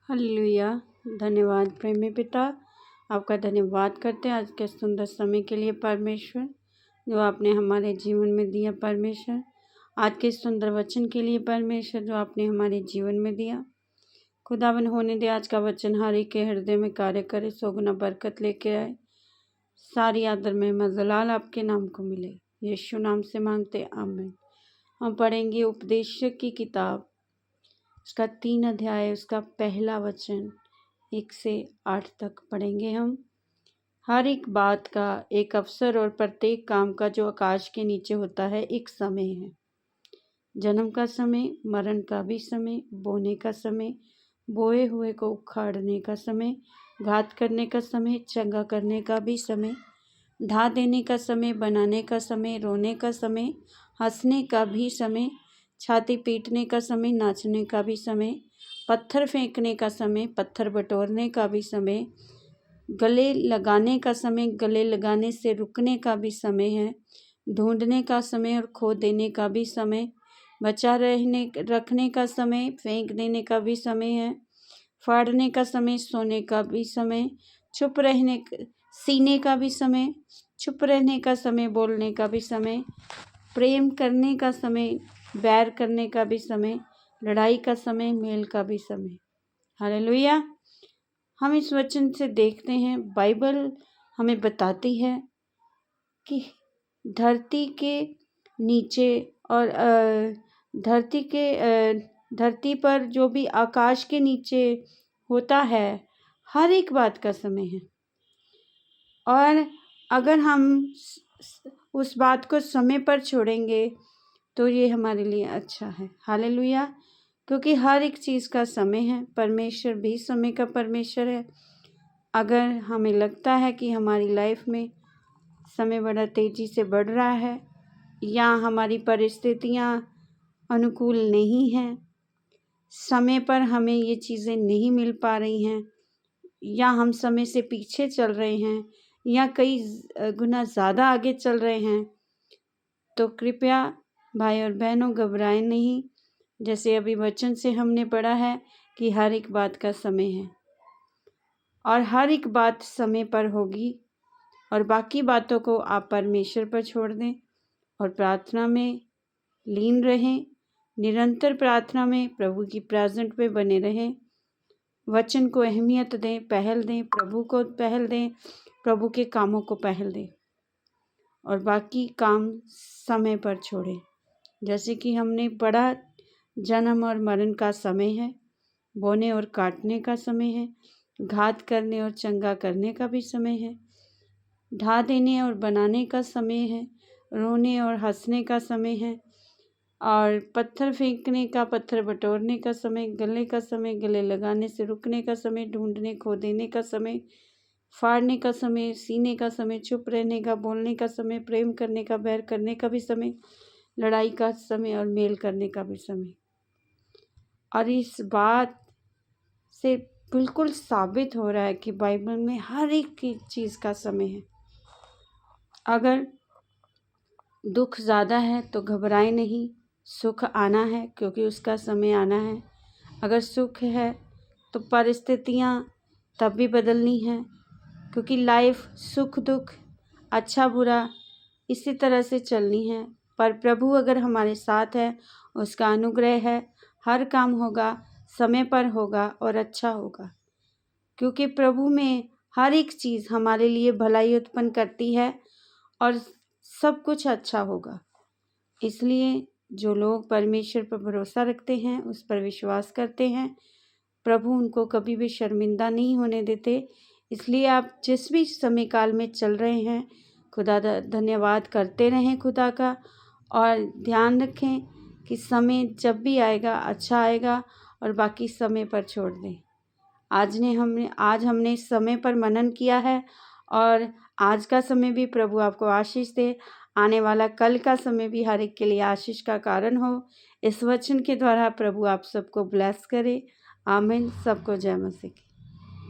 Hallelujah. धन्यवाद प्रेमी पिता, आपका धन्यवाद करते हैं आज के सुंदर समय के लिए परमेश्वर, जो आपने हमारे जीवन में दिया परमेश्वर। आज के सुंदर वचन के लिए परमेश्वर, जो आपने हमारे जीवन में दिया। खुदावन होने दे आज का वचन हर एक के हृदय में कार्य करे, सोगुना बरकत लेके आए। सारी आदर में मजलाल आपके नाम को मिले, यीशु नाम से मांगते आमीन। हम पढ़ेंगे उपदेशक की किताब, उसका 3 अध्याय, उसका पहला वचन 1 से 8 तक पढ़ेंगे हम। हर एक बात का एक अवसर और प्रत्येक काम का जो आकाश के नीचे होता है एक समय है। जन्म का समय, मरण का भी समय, बोने का समय, बोए हुए को उखाड़ने का समय, घात करने का समय, चंगा करने का भी समय, ढा देने का समय, बनाने का समय, रोने का समय, हंसने का भी समय, छाती पीटने का समय, नाचने का भी समय, पत्थर फेंकने का समय, पत्थर बटोरने का भी समय, गले लगाने का समय, गले लगाने से रुकने का भी समय है, ढूंढने का समय और खो देने का भी समय, बचा रखने का समय, फेंक देने का भी समय है, फाड़ने का समय, सोने का भी समय, चुप रहने सीने का भी समय, चुप रहने का समय, बोलने का भी समय, प्रेम करने का समय, बैर करने का भी समय, लड़ाई का समय, मेल का भी समय। हालेलुया। हम इस वचन से देखते हैं, बाइबल हमें बताती है कि धरती के नीचे और धरती पर जो भी आकाश के नीचे होता है, हर एक बात का समय है। और अगर हम उस बात को समय पर छोड़ेंगे तो ये हमारे लिए अच्छा है। हालेलुया। क्योंकि हर एक चीज़ का समय है, परमेश्वर भी समय का परमेश्वर है। अगर हमें लगता है कि हमारी लाइफ में समय बड़ा तेज़ी से बढ़ रहा है या हमारी परिस्थितियाँ अनुकूल नहीं हैं, समय पर हमें ये चीज़ें नहीं मिल पा रही हैं, या हम समय से पीछे चल रहे हैं या कई गुना ज़्यादा आगे चल रहे हैं, तो कृपया भाई और बहनों घबराएं नहीं। जैसे अभी वचन से हमने पढ़ा है कि हर एक बात का समय है और हर एक बात समय पर होगी, और बाकी बातों को आप परमेश्वर पर छोड़ दें और प्रार्थना में लीन रहें। निरंतर प्रार्थना में प्रभु की प्रेजेंट में बने रहें। वचन को अहमियत दें, पहल दें, प्रभु को पहल दें, प्रभु के कामों को पहल दें और बाकी काम समय पर छोड़ें। जैसे कि हमने पढ़ा, जन्म और मरण का समय है, बोने और काटने का समय है, घात करने और चंगा करने का भी समय है, ढा देने और बनाने का समय है, रोने और हंसने का समय है, और पत्थर फेंकने का, पत्थर बटोरने का समय, गले का समय, गले लगाने से रुकने का समय, ढूंढने खो देने का समय, फाड़ने का समय, सीने का समय, चुप रहने का, बोलने का समय, प्रेम करने का, बैर करने का भी समय, लड़ाई का समय और मेल करने का भी समय। और इस बात से बिल्कुल साबित हो रहा है कि बाइबल में हर एक चीज़ का समय है। अगर दुख ज़्यादा है तो घबराए नहीं, सुख आना है क्योंकि उसका समय आना है। अगर सुख है तो परिस्थितियाँ तब भी बदलनी है, क्योंकि लाइफ सुख दुख, अच्छा बुरा इसी तरह से चलनी है। पर प्रभु अगर हमारे साथ है, उसका अनुग्रह है, हर काम होगा, समय पर होगा और अच्छा होगा, क्योंकि प्रभु में हर एक चीज़ हमारे लिए भलाई उत्पन्न करती है और सब कुछ अच्छा होगा। इसलिए जो लोग परमेश्वर पर भरोसा रखते हैं, उस पर विश्वास करते हैं, प्रभु उनको कभी भी शर्मिंदा नहीं होने देते। इसलिए आप जिस भी समय काल में चल रहे हैं, खुदा धन्यवाद करते रहें खुदा का, और ध्यान रखें कि समय जब भी आएगा अच्छा आएगा और बाकी समय पर छोड़ दें। आज हमने समय पर मनन किया है और आज का समय भी प्रभु आपको आशीष दे। आने वाला कल का समय भी हर एक के लिए आशीष का कारण हो। इस वचन के द्वारा प्रभु आप सबको ब्लेस करे। आमीन। सबको जय मसीह की।